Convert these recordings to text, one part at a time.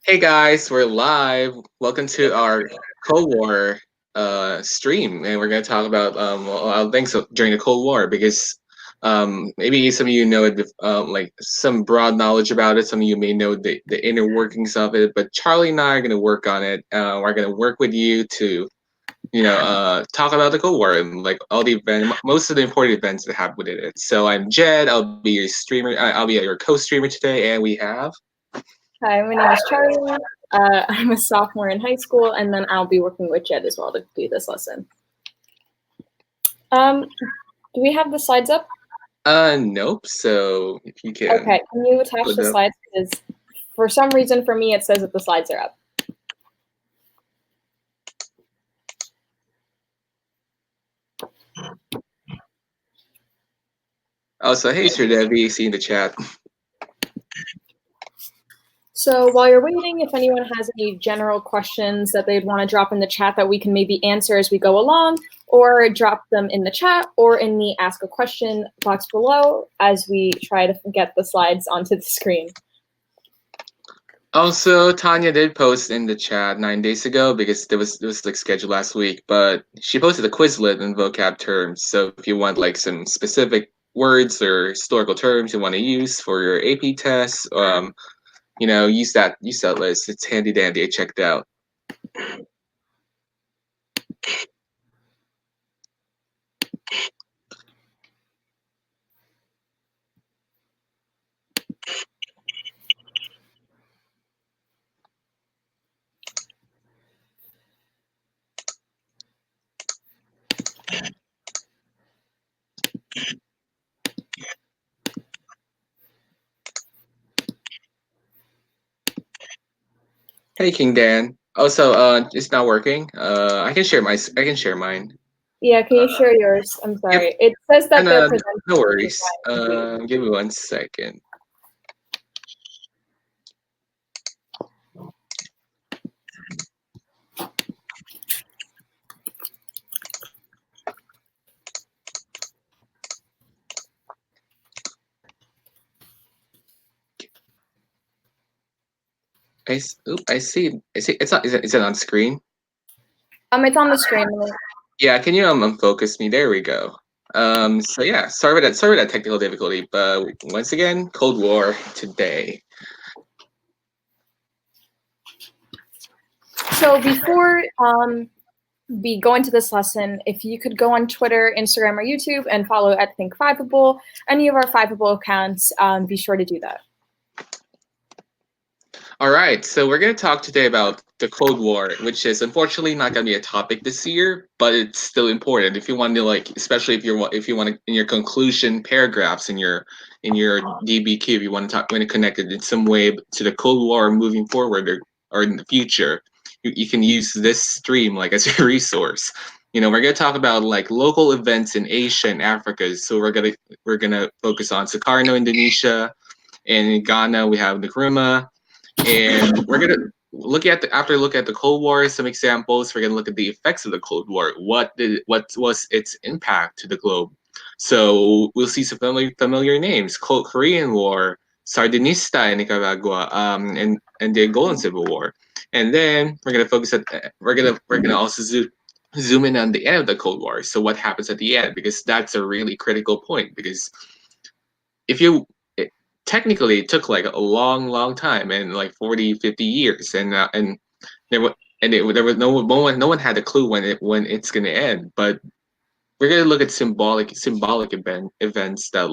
Hey guys, we're live. Welcome to our Cold War stream, and we're going to talk about things during the Cold War because maybe some of you know it, like some broad knowledge about it. Some of you may know the inner workings of it, but Charlie and I are going to work on it. We're going to work with you to talk about the Cold War and like all the most of the important events that happened within it. So I'm Jed. I'll be your streamer. I'll be your co-streamer today, and we have. Hi, my name is Charlie. I'm a sophomore in high school, and then I'll be working with Jed as well to do this lesson. Do we have the slides up? Nope. So if you can. Okay, can you attach the slides? Because for some reason, for me, it says that the slides are up. Oh, so hey, Sir Debbie, see in the chat. So while you're waiting, if anyone has any general questions that they'd want to drop in the chat that we can maybe answer as we go along, or drop them in the chat or in the ask a question box below as we try to get the slides onto the screen. Also, Tanya did post in the chat 9 days ago because it was like scheduled last week, but she posted a Quizlet in vocab terms. So if you want like some specific words or historical terms you want to use for your AP test, use that list. It's handy dandy. I checked out. Hey, King Dan. Also, it's not working. I can share mine. Yeah, can you share yours? I'm sorry. Yep. It says that they're presenting. No worries. Give me 1 second. I see. It's not. Is it on screen? It's on the screen. Yeah. Can you focus me? There we go. So yeah. Sorry for that technical difficulty. But once again, Cold War today. So before we go into this lesson, if you could go on Twitter, Instagram, or YouTube and follow at Think Fiveable, any of our Fiveable accounts, be sure to do that. All right, so we're going to talk today about the Cold War, which is unfortunately not going to be a topic this year, but it's still important. If you want to especially if you want to in your conclusion paragraphs in your DBQ, if you want to connect it in some way to the Cold War moving forward or in the future, you can use this stream like as a resource. We're going to talk about like local events in Asia and Africa. So we're gonna focus on Sukarno, Indonesia, and in Ghana we have Nkrumah. And we're gonna look at the Cold War, some examples. We're gonna look at the effects of the Cold War. What was its impact to the globe? So we'll see some familiar names: Korean War, Sandinista in Nicaragua, and the Angolan Civil War. And then we're gonna also zoom in on the end of the Cold War. So what happens at the end? Because that's a really critical point. Because if you technically it took like a long time and like 40, 50 years and there was no one had a clue when it's going to end, but we're going to look at symbolic events that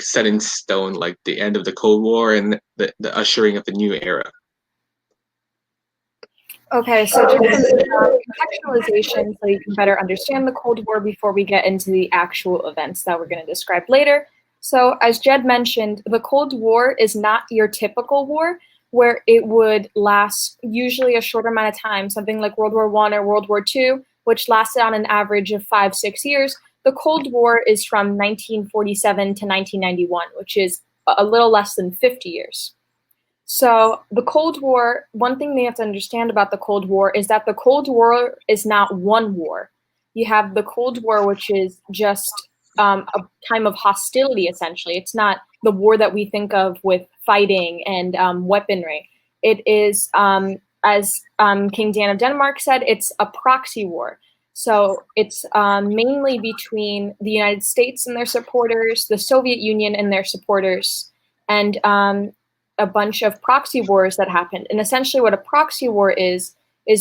set in stone like the end of the Cold War and the ushering of the new era. Okay, so just contextualization so you can better understand the Cold War before we get into the actual events that we're going to describe later. So as Jed mentioned, the Cold War is not your typical war where it would last usually a shorter amount of time, something like World War I or World War II, which lasted on an average of 5-6 years. The Cold War is from 1947 to 1991, which is a little less than 50 years. So the Cold War, one thing they have to understand about the Cold War is that the Cold War is not one war. You have the Cold War, which is just a time of hostility, essentially. It's not the war that we think of with fighting and weaponry. It is, as King Dan of Denmark said, it's a proxy war. So it's mainly between the United States and their supporters, the Soviet Union and their supporters, and a bunch of proxy wars that happened. And essentially what a proxy war is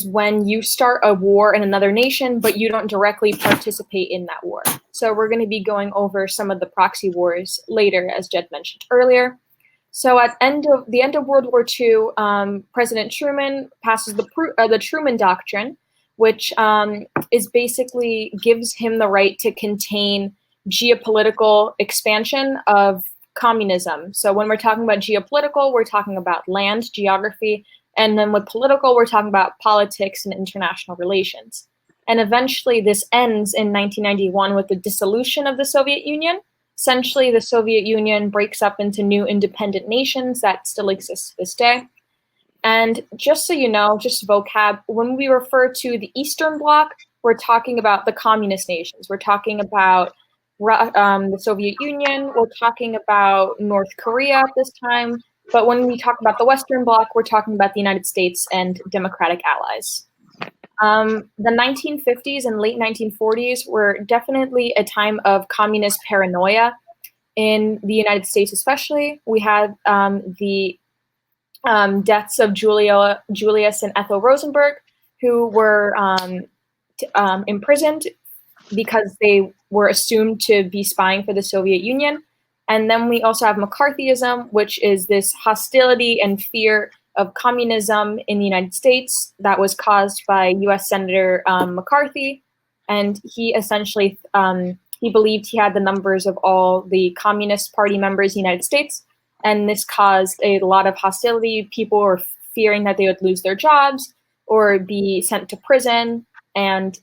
when you start a war in another nation, but you don't directly participate in that war. So we're going to be going over some of the proxy wars later, as Jed mentioned earlier. So at the end of World War II, President Truman passes the Truman Doctrine, which is basically gives him the right to contain geopolitical expansion of communism. So when we're talking about geopolitical, we're talking about land, geography, and then with political, we're talking about politics and international relations. And eventually this ends in 1991 with the dissolution of the Soviet Union. Essentially, the Soviet Union breaks up into new independent nations that still exist to this day. And just so you know, just vocab, when we refer to the Eastern Bloc, we're talking about the communist nations. We're talking about the Soviet Union. We're talking about North Korea at this time. But when we talk about the Western Bloc, we're talking about the United States and democratic allies. The 1950s and late 1940s were definitely a time of communist paranoia in the United States, especially. We had the deaths of Julius and Ethel Rosenberg, who were imprisoned because they were assumed to be spying for the Soviet Union. And then we also have McCarthyism, which is this hostility and fear of communism in the United States that was caused by US Senator McCarthy. And he essentially, he believed he had the numbers of all the Communist Party members in the United States. And this caused a lot of hostility. People were fearing that they would lose their jobs or be sent to prison. And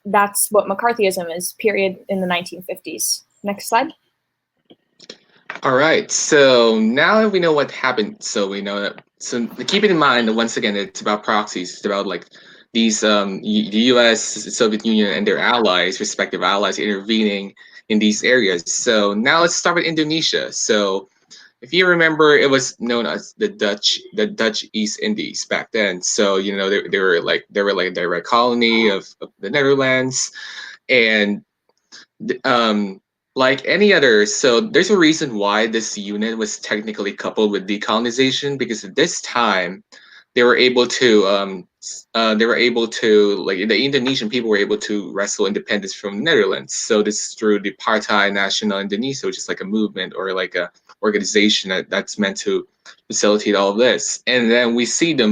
that's what McCarthyism is, period, in the 1950s. Next slide. All right, so now that we know what happened, so we know that, so keep it in mind that once again, it's about proxies. It's about like these, the US, Soviet Union, and their allies, respective allies, intervening in these areas. So now let's start with Indonesia. So if you remember, it was known as the Dutch East Indies back then. So you know they were like a direct colony of the Netherlands, and like any other, so there's a reason why this unit was technically coupled with decolonization, because at this time they were able to like the Indonesian people were able to wrestle independence from the Netherlands. So this is through the Partai Nasional Indonesia, which is like a movement or like a organization that's meant to facilitate all of this. And then we see the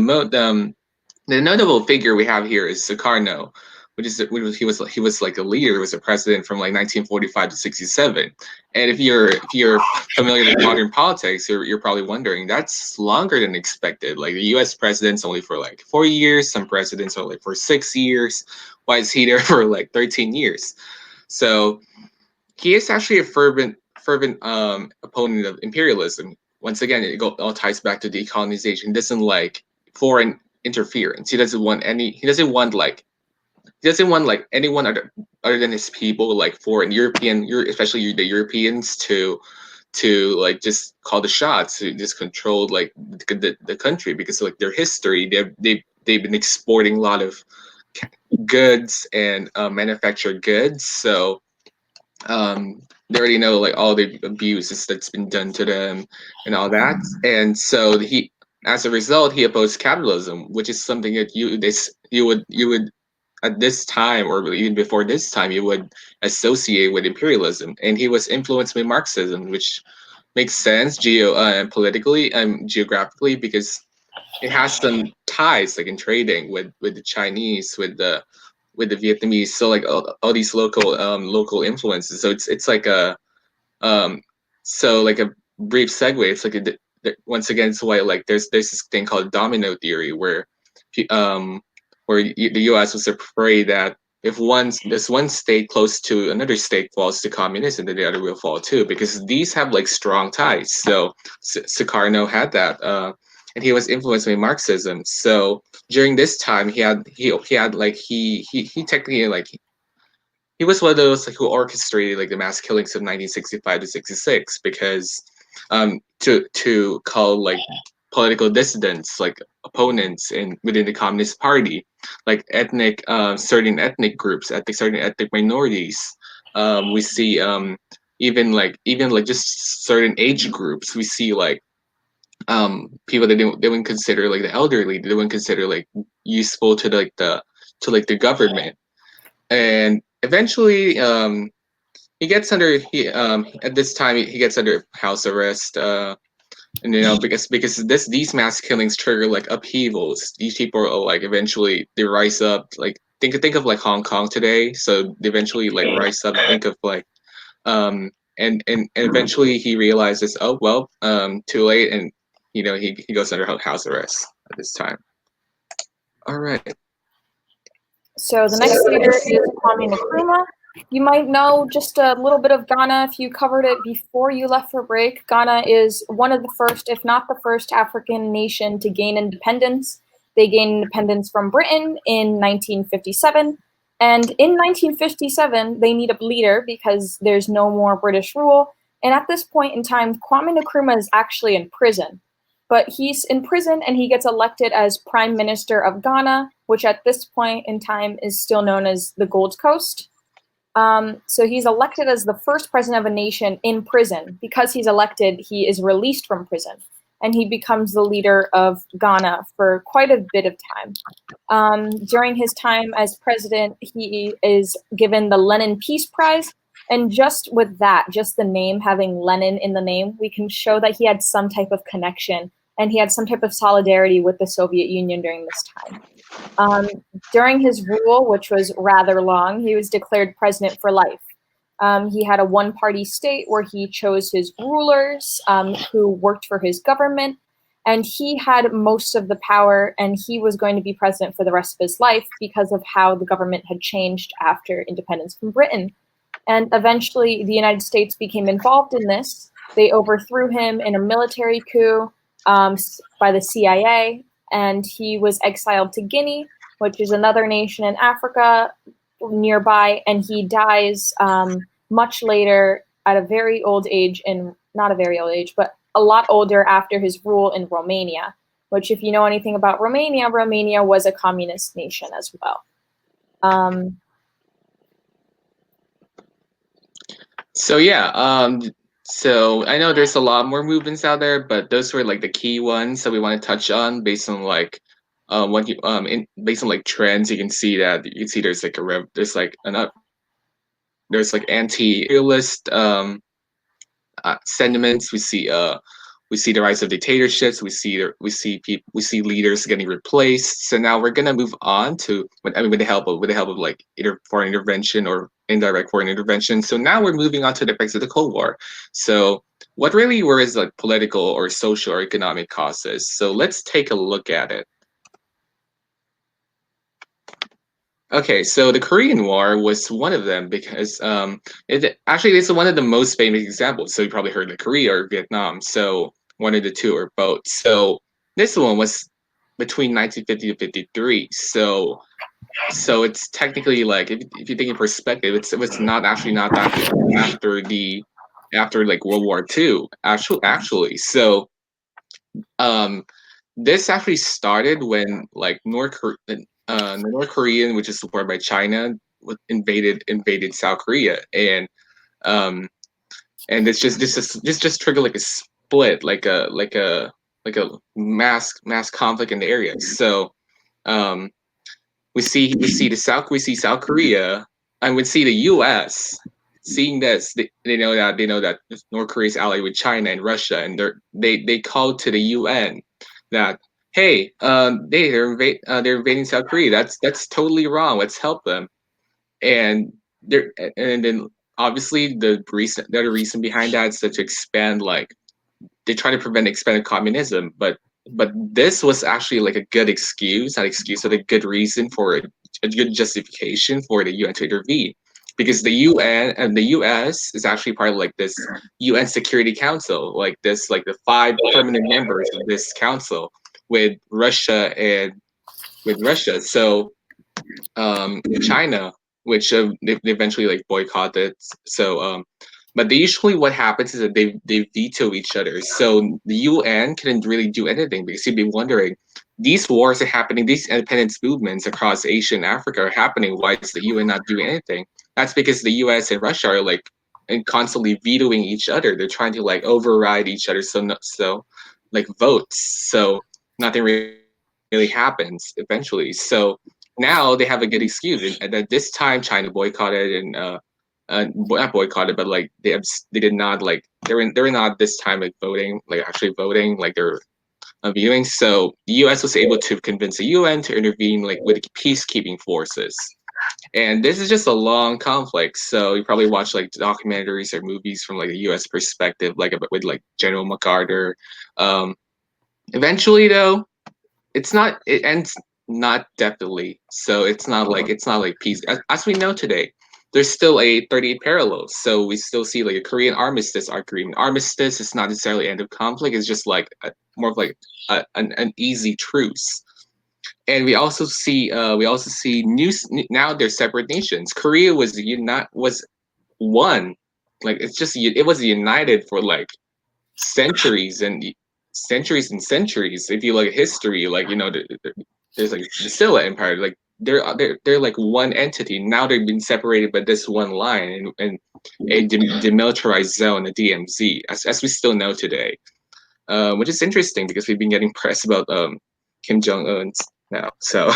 notable figure we have here is Sukarno, he was like a leader, was a president from like 1945 to 67. And if you're familiar with modern politics, you're probably wondering, that's longer than expected. Like the U.S. president's only for like 4 years, some presidents are like for 6 years. Why is he there for like 13 years? So he is actually a fervent opponent of imperialism. Once again, it all ties back to decolonization. He doesn't like foreign interference. He doesn't want like anyone other than his people, like foreign especially the Europeans, to like just call the shots, to just control like the country, because like their history, they've been exporting a lot of goods and manufactured goods. So they already know like all the abuses that's been done to them and all that. And so as a result, he opposed capitalism, which is something that you would at this time, or even before this time, you would associate with imperialism. And he was influenced by Marxism, which makes sense politically and geographically, because it has some ties, like in trading with the Chinese, with the Vietnamese. So like all these local influences. So it's like a so like a brief segue. It's like once again, it's why like there's this thing called domino theory, where the U.S. was afraid that if this one state close to another state falls to communism, then the other will fall too, because these have like strong ties. So Sukarno had that, and he was influenced by Marxism. So during this time, he technically like he was one of those like who orchestrated like the mass killings of 1965 to 66 because to call like political dissidents like opponents in within the Communist Party, like ethnic certain ethnic groups, certain ethnic minorities. We see even like just certain age groups. We see like people that they wouldn't consider like the elderly, they wouldn't consider like useful to the government. And eventually he gets under he at this time he gets under house arrest, and because these mass killings trigger like upheavals. These people are like eventually they rise up, like think of like Hong Kong today, so they eventually like rise up and think of like and eventually he realizes, oh well, too late, and he goes under house arrest at this time. All right. So the next leader is Kwame Nkrumah. You might know just a little bit of Ghana if you covered it before you left for break. Ghana is one of the first, if not the first, African nation to gain independence. They gained independence from Britain in 1957. And in 1957, they need a leader because there's no more British rule. And at this point in time, Kwame Nkrumah is actually in prison. But he's in prison and he gets elected as Prime Minister of Ghana, which at this point in time is still known as the Gold Coast. So he's elected as the first president of a nation in prison. Because he's elected, he is released from prison, and he becomes the leader of Ghana for quite a bit of time. During his time as president, he is given the Lenin Peace Prize. And just with that, just the name, having Lenin in the name, we can show that he had some type of connection and he had some type of solidarity with the Soviet Union during this time. During his rule, which was rather long, he was declared president for life. He had a one-party state where he chose his rulers who worked for his government, and he had most of the power, and he was going to be president for the rest of his life because of how the government had changed after independence from Britain. And eventually, the United States became involved in this. They overthrew him in a military coup by the CIA, and he was exiled to Guinea, which is another nation in Africa nearby, and he dies much later at a very old age, not a very old age, but a lot older after his rule in Romania, which if you know anything about Romania, Romania was a communist nation as well. So yeah, so I know there's a lot more movements out there, but those were like the key ones that we want to touch on based on like what you based on like trends. You can see there's like there's like anti-imperialist sentiments. We see the rise of dictatorships. We see leaders getting replaced. So now we're gonna move on to with the help of like either foreign intervention or indirect foreign intervention. So now we're moving on to the effects of the Cold War. So what really were is like political or social or economic causes. So let's take a look at it. Okay, so the Korean War was one of them because it's one of the most famous examples. So you probably heard of Korea or Vietnam. So one of the two or both. So this one was between 1950 to 53. So it's technically like if you think in perspective, it was not after like World War II. Actually, so this actually started when like the North Korean, which is supported by China, invaded South Korea, and this just triggered like a split, like a mass conflict in the area. So we see South Korea, and we see the U.S. seeing this. They know that North Korea is allied with China and Russia, and they called to the UN that, hey, they're invading South Korea. That's totally wrong. Let's help them. And then obviously the other reason behind that is to expand, like they try to prevent expanded communism, but this was actually like a good excuse, not excuse, but a good reason for a good justification for the UN to intervene. Because the UN and the US is actually part of like this UN Security Council, like the 5 permanent members of this council with Russia. So China which they eventually like boycotted. So, but they usually what happens is that they veto each other. So the UN couldn't really do anything because you'd be wondering, these wars are happening, these independence movements across Asia and Africa are happening. Why is the UN not doing anything? That's because the US and Russia are like and constantly vetoing each other. They're trying to like override each other. So like votes. So nothing really happens eventually. So now they have a good excuse. And at this time, China boycotted and not boycotted, but like they did not like they were not this time like voting, like actually voting, like they're viewing. So the U.S. was able to convince the UN to intervene like with peacekeeping forces. And this is just a long conflict. So you probably watch like documentaries or movies from like a U.S. perspective, like with like General MacArthur. Eventually, though, it ends not definitely. So it's not like peace as we know today. There's still a 38 parallels. So we still see like a Korean armistice agreement. Armistice is not necessarily end of conflict. It's just like more of like an easy truce. And we also see now they're separate nations. Korea was one, like it was united for like centuries and centuries and centuries. If you look at history, like there's like the Silla Empire, like they're like one entity. Now they've been separated by this one line and a demilitarized zone, a DMZ, as we still know today, which is interesting because we've been getting press about Kim Jong Un now. So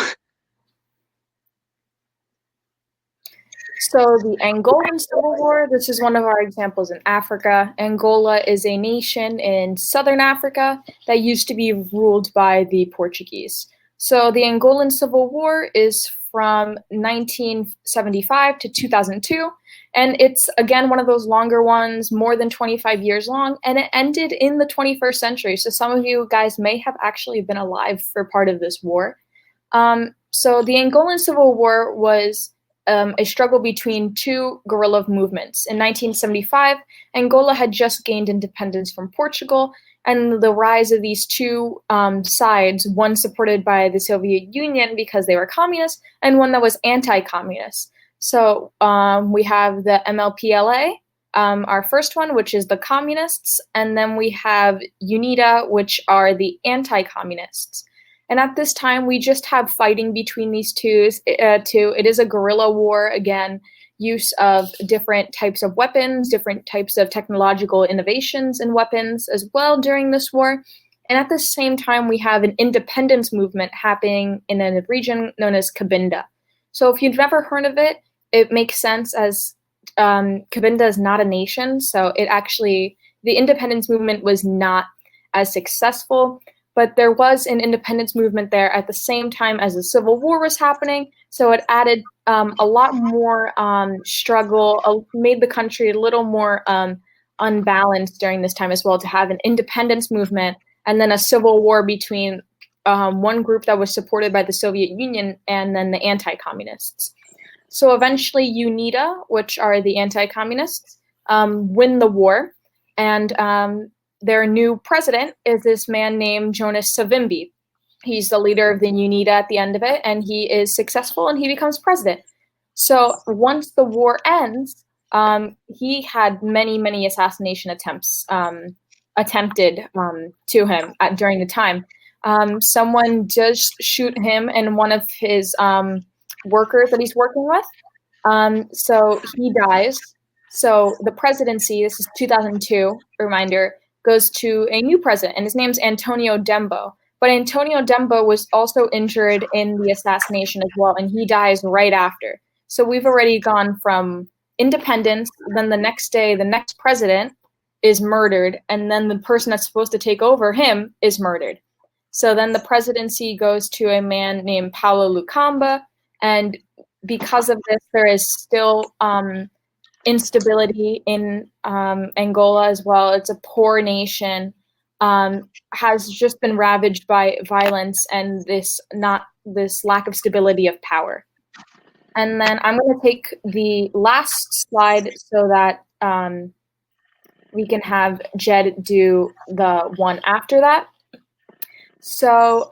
the Angolan Civil War, this is one of our examples in Africa. Angola is a nation in southern Africa that used to be ruled by the Portuguese. So the Angolan Civil War is from 1975 to 2002, and it's, again, one of those longer ones, more than 25 years long, and it ended in the 21st century. So some of you guys may have actually been alive for part of this war. So the Angolan Civil War was a struggle between two guerrilla movements. In 1975, Angola had just gained independence from Portugal, and the rise of these two sides, one supported by the Soviet Union because they were communist, and one that was anti-communist. So we have the MLPLA, our first one, which is the communists, and then we have UNITA, which are the anti-communists. And at this time, we just have fighting between these two. It is a guerrilla war, again, use of different types of weapons, different types of technological innovations and weapons as well during this war. And at the same time, we have an independence movement happening in a region known as Cabinda. So if you've never heard of it, it makes sense as Cabinda is not a nation. So the independence movement was not as successful. But there was an independence movement there at the same time as the Civil War was happening. So it added a lot more struggle, made the country a little more unbalanced during this time as well, to have an independence movement and then a civil war between one group that was supported by the Soviet Union and then the anti-communists. So eventually UNITA, which are the anti-communists, win the war, and their new president is this man named Jonas Savimbi. He's the leader of the UNITA at the end of it, and he is successful, and he becomes president. So once the war ends, he had many assassination attempts attempted to him during the time. Someone does shoot him and one of his workers that he's working with. So he dies. So the presidency, this is 2002, reminder, goes to a new president, and his name's Antonio Dembo. But Antonio Dembo was also injured in the assassination as well, and he dies right after. So we've already gone from independence, then the next day, the next president is murdered, and then the person that's supposed to take over him is murdered. So then the presidency goes to a man named Paulo Lukamba, and because of this, there is still instability in Angola as well. It's a poor nation, has just been ravaged by violence and this lack of stability of power. And then I'm going to take the last slide so that we can have Jed do the one after that. So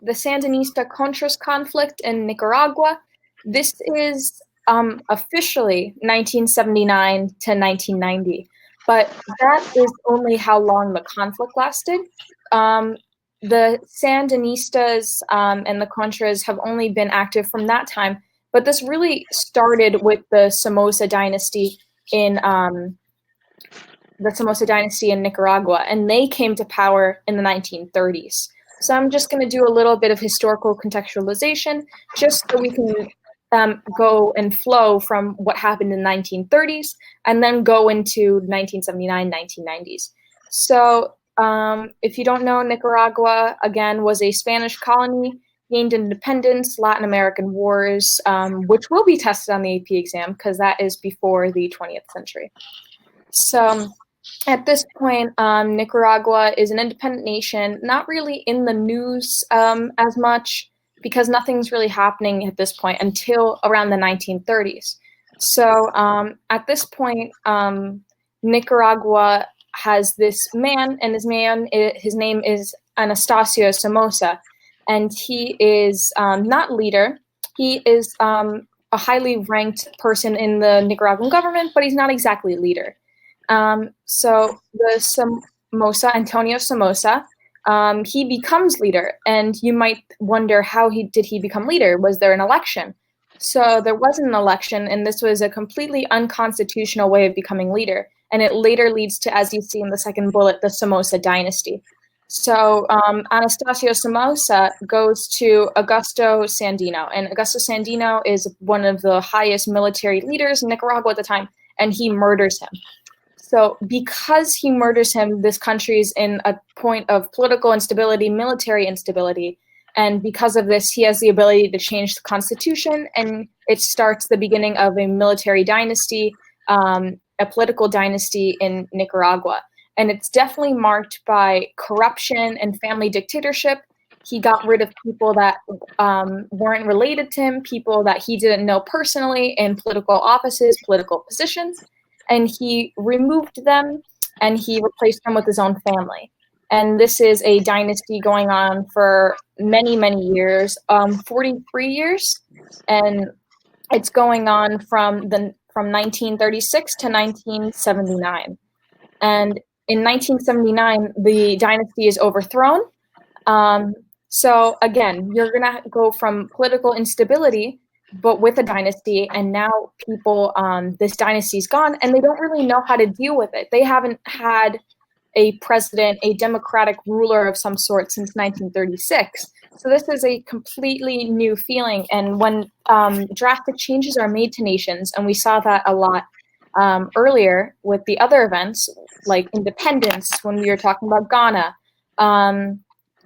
the Sandinista Contras conflict in Nicaragua. This is officially 1979 to 1990, but that is only how long the conflict lasted. The Sandinistas and the Contras have only been active from that time, but this really started with the Somoza dynasty in Nicaragua, and they came to power in the 1930s. So I'm just going to do a little bit of historical contextualization, just so we can go and flow from what happened in the 1930s and then go into 1979, 1990s. So if you don't know, Nicaragua, again, was a Spanish colony, gained independence, Latin American wars, which will be tested on the AP exam because that is before the 20th century. So at this point, Nicaragua is an independent nation, not really in the news as much because nothing's really happening at this point until around the 1930s. So at this point, Nicaragua has this man, and his name is Anastasio Somoza, and he is not leader. He is a highly ranked person in the Nicaraguan government, but he's not exactly leader. So the Antonio Somoza, he becomes leader, and you might wonder how did he become leader? Was there an election? So there wasn't an election, and this was a completely unconstitutional way of becoming leader. And it later leads to, as you see in the second bullet, the Somoza dynasty. So Anastasio Somoza goes to Augusto Sandino, and Augusto Sandino is one of the highest military leaders in Nicaragua at the time, and he murders him. So because he murders him, this country is in a point of political instability, military instability, and because of this, he has the ability to change the constitution, and it starts the beginning of a military dynasty, a political dynasty in Nicaragua. And it's definitely marked by corruption and family dictatorship. He got rid of people that weren't related to him, people that he didn't know personally in political offices, political positions, and he removed them and he replaced them with his own family. And this is a dynasty going on for many, many years, 43 years, and it's going on from 1936 to 1979. And in 1979, the dynasty is overthrown. So again, you're gonna go from political instability, but with a dynasty, and now people, this dynasty's gone, and they don't really know how to deal with it. They haven't had a president, a democratic ruler of some sort since 1936. So this is a completely new feeling. And when drastic changes are made to nations, and we saw that a lot earlier with the other events, like independence, when we were talking about Ghana,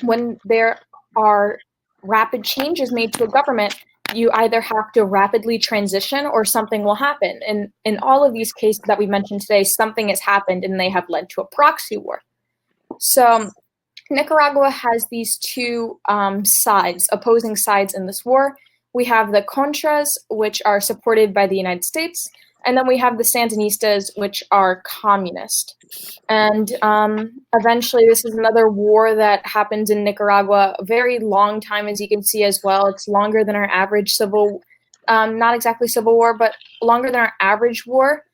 when there are rapid changes made to a government, you either have to rapidly transition or something will happen. And in all of these cases that we mentioned today, something has happened and they have led to a proxy war. So Nicaragua has these two sides, opposing sides in this war. We have the Contras, which are supported by the United States, and then we have the Sandinistas, which are communist. And eventually, this is another war that happens in Nicaragua, a very long time, as you can see as well. It's longer than our average civil, not exactly civil war, but longer than our average war.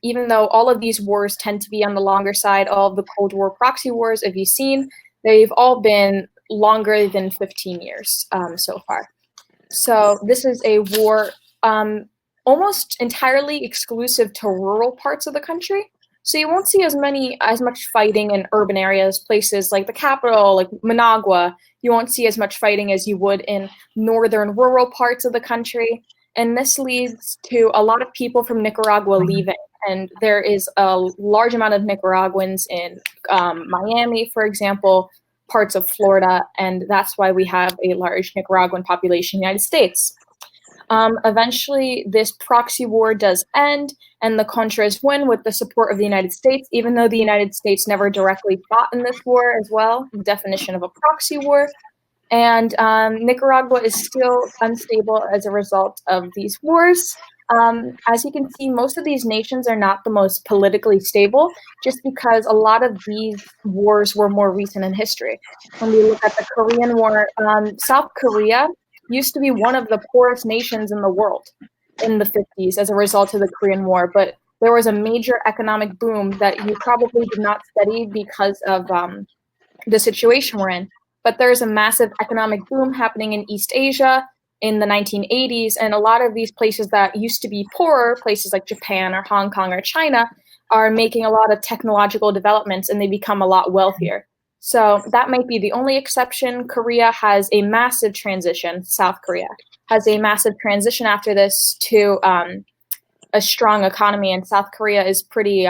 Even though all of these wars tend to be on the longer side, all of the Cold War proxy wars, if you've seen, they've all been longer than 15 years so far. So this is a war almost entirely exclusive to rural parts of the country. So you won't see as much fighting in urban areas, places like the capital, like Managua. You won't see as much fighting as you would in northern rural parts of the country. And this leads to a lot of people from Nicaragua leaving. And there is a large amount of Nicaraguans in Miami, for example, parts of Florida. And that's why we have a large Nicaraguan population in the United States. Eventually, this proxy war does end, and the Contras win with the support of the United States, even though the United States never directly fought in this war as well, the definition of a proxy war. And Nicaragua is still unstable as a result of these wars. As you can see, most of these nations are not the most politically stable, just because a lot of these wars were more recent in history. When we look at the Korean War, South Korea used to be one of the poorest nations in the world. in the 50s as a result of the Korean War, but there was a major economic boom that you probably did not study because of the situation we're in. But there's a massive economic boom happening in East Asia in the 1980s, and a lot of these places that used to be poorer, places like Japan or Hong Kong or China, are making a lot of technological developments, and they become a lot wealthier. So that might be the only exception. Korea has a massive transition, South Korea has a massive transition after this to a strong economy, and South Korea is pretty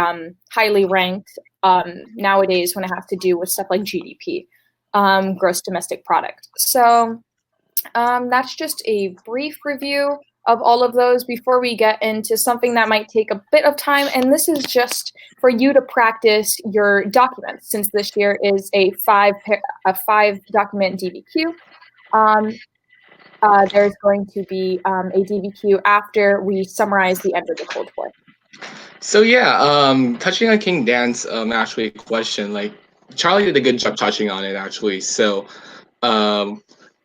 highly ranked nowadays when it has to do with stuff like GDP, gross domestic product. So that's just a brief review of all of those before we get into something that might take a bit of time. And this is just for you to practice your documents, since this year is a five document DBQ. There's going to be a DBQ after we summarize the end of the Cold War. So yeah, touching on King Dan's actually question, like Charlie did a good job touching on it actually. So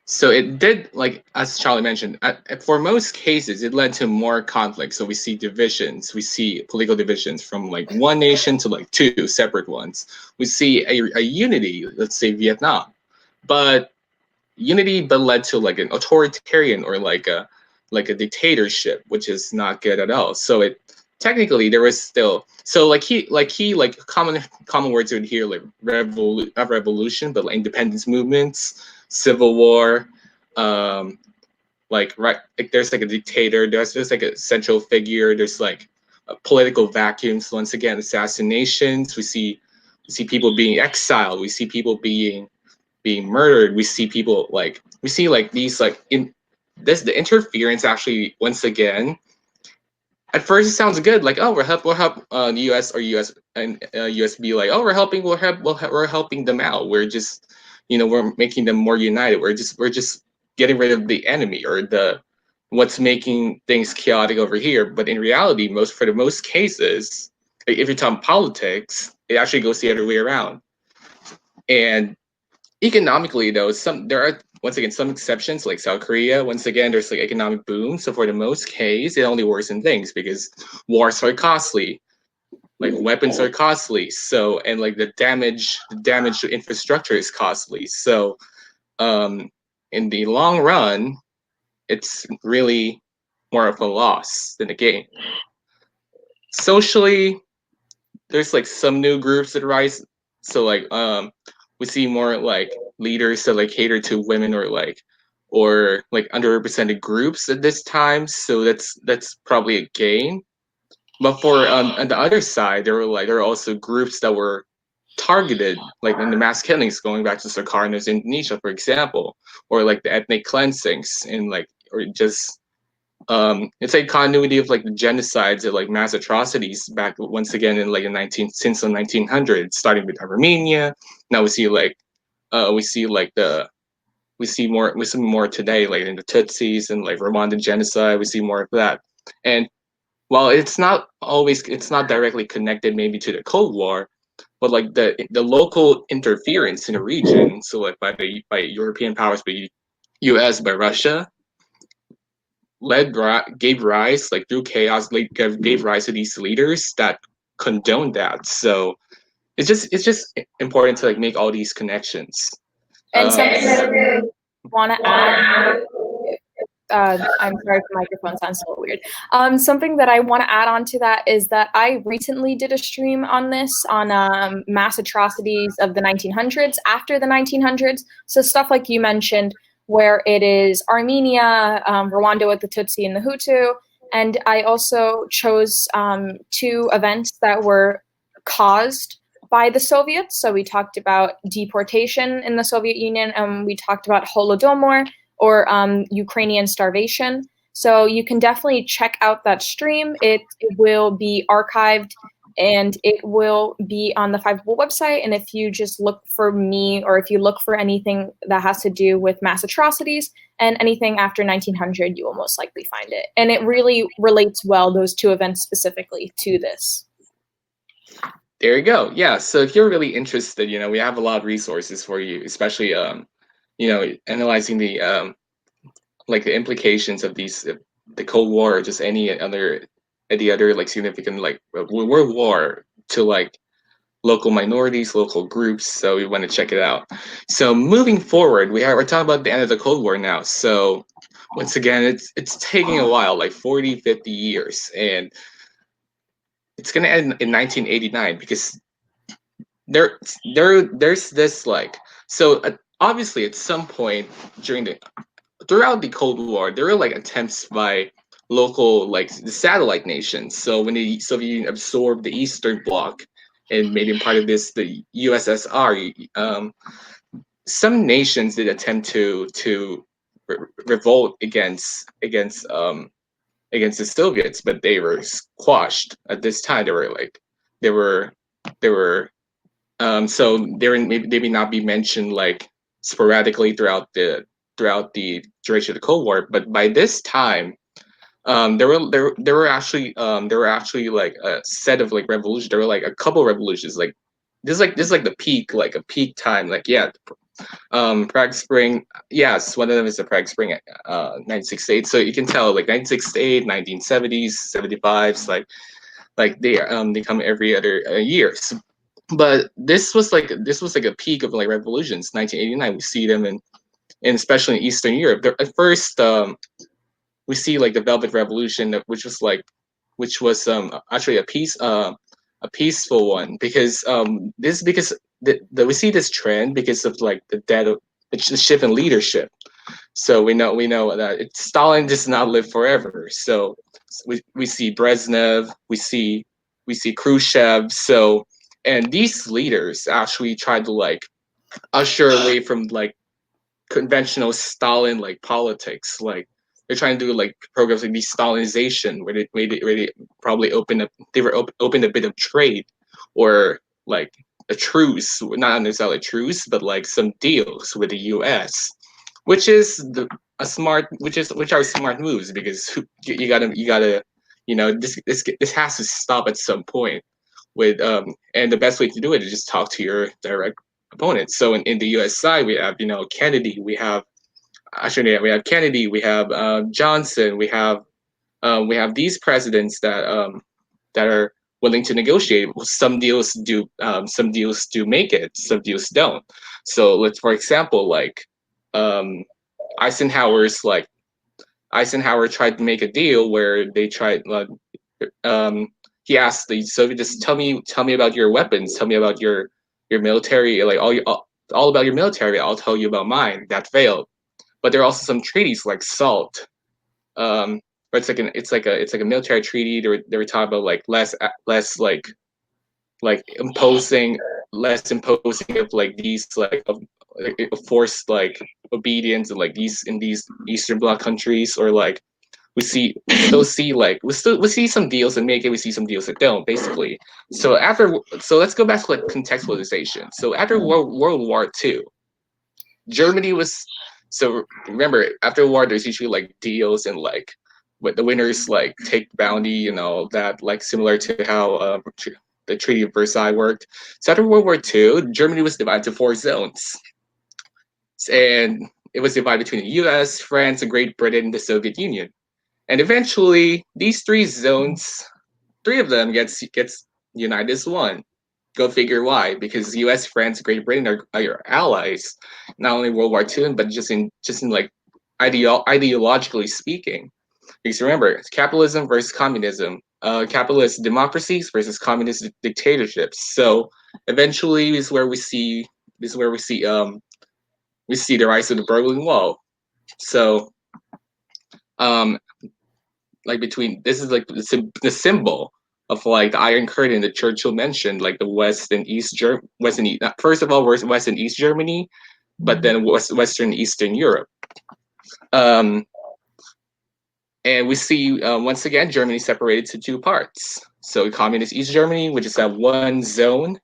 so it did, like as Charlie mentioned, for most cases it led to more conflict. So we see divisions, we see political divisions from like one nation to like two separate ones. We see a unity, let's say Vietnam, but led to like an authoritarian or like a dictatorship, which is not good at all. So it technically there was still, so like common words you would hear like revolution, but like independence movements, civil war, like there's like a dictator, there's like a central figure, there's like political vacuums. Once again, assassinations. We see people being exiled. We see people being murdered. We see people like these like in this the interference actually once again. At first, it sounds good, like oh we'll help the U.S. or U.S. and U.S. be like oh we're helping them out. We're just we're making them more united. We're just getting rid of the enemy or the what's making things chaotic over here. But in reality, for the most cases, if you're talking politics, it actually goes the other way around. And economically, though, there are once again some exceptions, like South Korea. Once again, there's like economic boom. So for the most case, it only worsens things because wars are costly, like weapons are costly. So and like the damage to infrastructure is costly. So in the long run, it's really more of a loss than a gain. Socially, there's like some new groups that rise. So like we see more like leaders that like cater to women or like underrepresented groups at this time. So that's probably a gain. But for on the other side, there are also groups that were targeted, like in the mass killings, going back to Sukarno's Indonesia, for example, or like the ethnic cleansings and like or just it's like continuity of like the genocides and like mass atrocities back once again in like since the 1900s, starting with Armenia. Now we see more today, like in the Tutsis and like Rwandan genocide. We see more of that. And while it's not directly connected maybe to the Cold War, but like the local interference in the region, so like by European powers, by US, by Russia, gave rise, like through chaos, gave rise to these leaders that condoned that. So it's just important to like make all these connections. And something that I want to add, I'm sorry if the microphone sounds so weird. Something that I want to add on to that is that I recently did a stream on this, on mass atrocities of the 1900s, after the 1900s. So stuff like you mentioned, where it is Armenia, Rwanda with the Tutsi and the Hutu. And I also chose two events that were caused by the Soviets. So we talked about deportation in the Soviet Union, and we talked about Holodomor, or Ukrainian starvation. So you can definitely check out that stream. It will be archived, and it will be on the Five People website. And if you just look for me, or if you look for anything that has to do with mass atrocities and anything after 1900, you will most likely find it. And it really relates well, those two events specifically, to this. There you go. Yeah. So if you're really interested, we have a lot of resources for you, especially analyzing the like the implications of these the Cold War or just any other like significant like world war to like local minorities, local groups. So we want to check it out. So moving forward, we're talking about the end of the Cold War now. So once again, it's taking a while, like 40, 50 years, and it's gonna end in 1989 because there's this like obviously at some point throughout the Cold War, there were like attempts by local like the satellite nations. So when the Soviet Union absorbed the Eastern Bloc and made him part of the USSR, some nations did attempt to revolt against the Soviets, but they were squashed at this time. They were they were so they may not be mentioned like sporadically throughout the duration of the Cold War, but by this time, there were actually like a set of like revolutions. There were like a couple revolutions. Like this is like the peak, like a peak time. Like yeah, Prague Spring. Yes, one of them is the Prague Spring, 1968. So you can tell like 1968, 1970s, 75s, like they come every other year. So, but this was like a peak of like revolutions. 1989, we see them in especially in Eastern Europe. At first, we see like the Velvet Revolution, which was actually a peaceful one because we see this trend because of like the shift in leadership. So we know that Stalin does not live forever. So we see Brezhnev, we see Khrushchev. So and these leaders actually tried to like usher away from like conventional Stalin like politics. Like they're trying to do like programs like de-Stalinization, where they probably opened a bit of trade, or like a truce, not necessarily a truce, but like some deals with the U.S., which is which are smart moves because you gotta this has to stop at some point with and the best way to do it is just talk to your direct opponents. So in the U.S. side, we have Kennedy, we have Kennedy, we have Johnson, we have these presidents that are willing to negotiate. Some deals do make it, some deals don't. So let's, for example, like um, Eisenhower's like Eisenhower tried to make a deal where they tried. He asked the Soviets, tell me about your weapons, tell me about your military, like all about your military. I'll tell you about mine. That failed. But there are also some treaties like SALT, but it's like a military treaty. They were talking about like less like imposing less imposing of like these like forced like obedience and like these in these Eastern Bloc countries, or like we see some deals that make it, we see some deals that don't, basically. So let's go back to like contextualization. So after World War II, Germany was so remember after war there's usually like deals and like what the winners like take bounty and all that, like similar to how the Treaty of Versailles worked. So after World War II, Germany was divided to 4 zones, and it was divided between the U.S., France, and Great Britain, the Soviet Union. And eventually, these 3 zones, 3 of them gets united as one. Go figure why? Because U.S., France, Great Britain are your allies, not only World War II, but just in like ideologically speaking. Because remember, it's capitalism versus communism, capitalist democracies versus communist dictatorships. So eventually, this is where we see the rise of the Berlin Wall. So um, like between this is like the symbol of like the Iron Curtain that Churchill mentioned, like the West and East West and East, first of all, West and East Germany, but then Western Eastern Europe. And we see once again Germany separated to 2 parts. So communist East Germany, which is that one zone,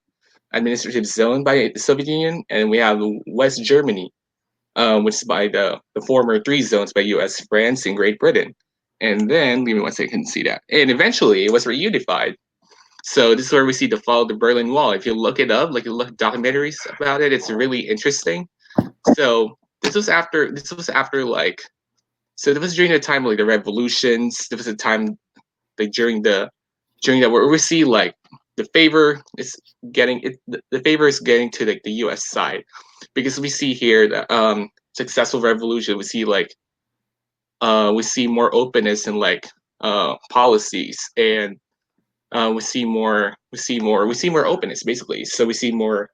administrative zone by the Soviet Union, and we have West Germany, which is by the former 3 zones by U.S., France, and Great Britain. And then, give me 1 second to see that. And eventually, it was reunified. So this is where we see the fall of the Berlin Wall. If you look it up, like you look at documentaries about it, it's really interesting. So this was after like So this was during the time of like the revolutions. There was a time like during that where we see like the favor is getting to like the U.S. side, because we see here that successful revolution. We see like we see more openness in like policies, and we see more openness basically. So we see more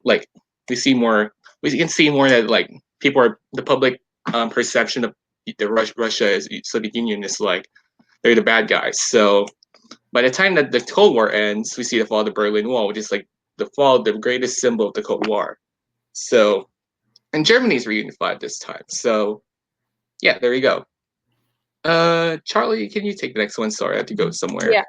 like we can see more that like the public perception of Russia as Soviet Union is like they're the bad guys. So by the time that the Cold War ends, we see the fall of the Berlin Wall, which is like the greatest symbol of the Cold War. So, and Germany's reunified this time. So, yeah, there you go. Charlie, can you take the next one? Sorry, I have to go somewhere. Yeah.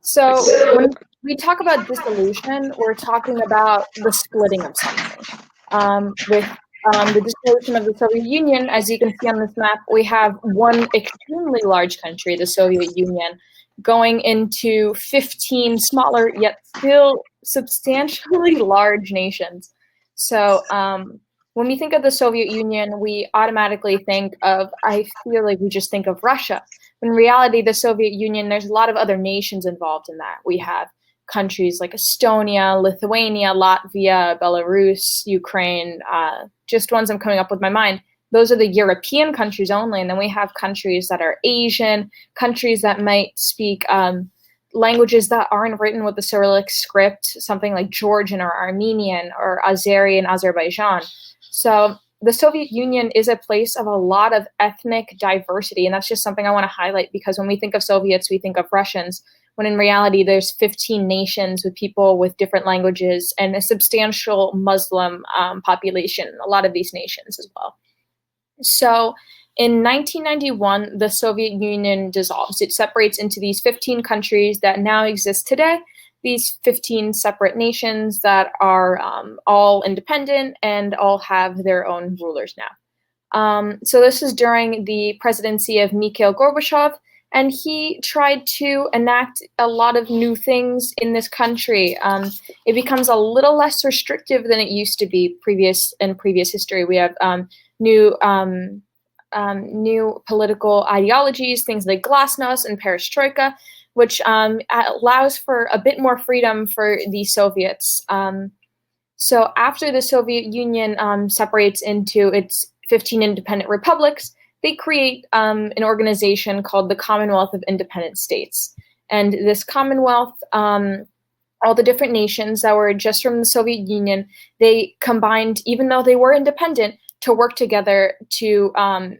So when we talk about dissolution, we're talking about the splitting of something. With the dissolution of the Soviet Union, as you can see on this map, we have one extremely large country, the Soviet Union, going into 15 smaller yet still substantially large nations. So when we think of the Soviet Union, we automatically think of, I feel like we just think of Russia. In reality, the Soviet Union, there's a lot of other nations involved in that. We have countries like Estonia, Lithuania, Latvia, Belarus, Ukraine, just ones I'm coming up with my mind. Those are the European countries only. And then we have countries that are Asian, countries that might speak languages that aren't written with the Cyrillic script, something like Georgian or Armenian or Azeri in Azerbaijan. So the Soviet Union is a place of a lot of ethnic diversity. And that's just something I want to highlight, because when we think of Soviets, we think of Russians, when in reality, there's 15 nations with people with different languages and a substantial Muslim population in a lot of these nations as well. So in 1991, the Soviet Union dissolves. It separates into these 15 countries that now exist today, these 15 separate nations that are all independent and all have their own rulers now. So this is during the presidency of Mikhail Gorbachev, and he tried to enact a lot of new things in this country. It becomes a little less restrictive than it used to be in previous history. We have new political ideologies, things like glasnost and perestroika, which allows for a bit more freedom for the Soviets. So after the Soviet Union separates into its 15 independent republics, they create an organization called the Commonwealth of Independent States. And this Commonwealth, all the different nations that were just from the Soviet Union, they combined, even though they were independent, to work together to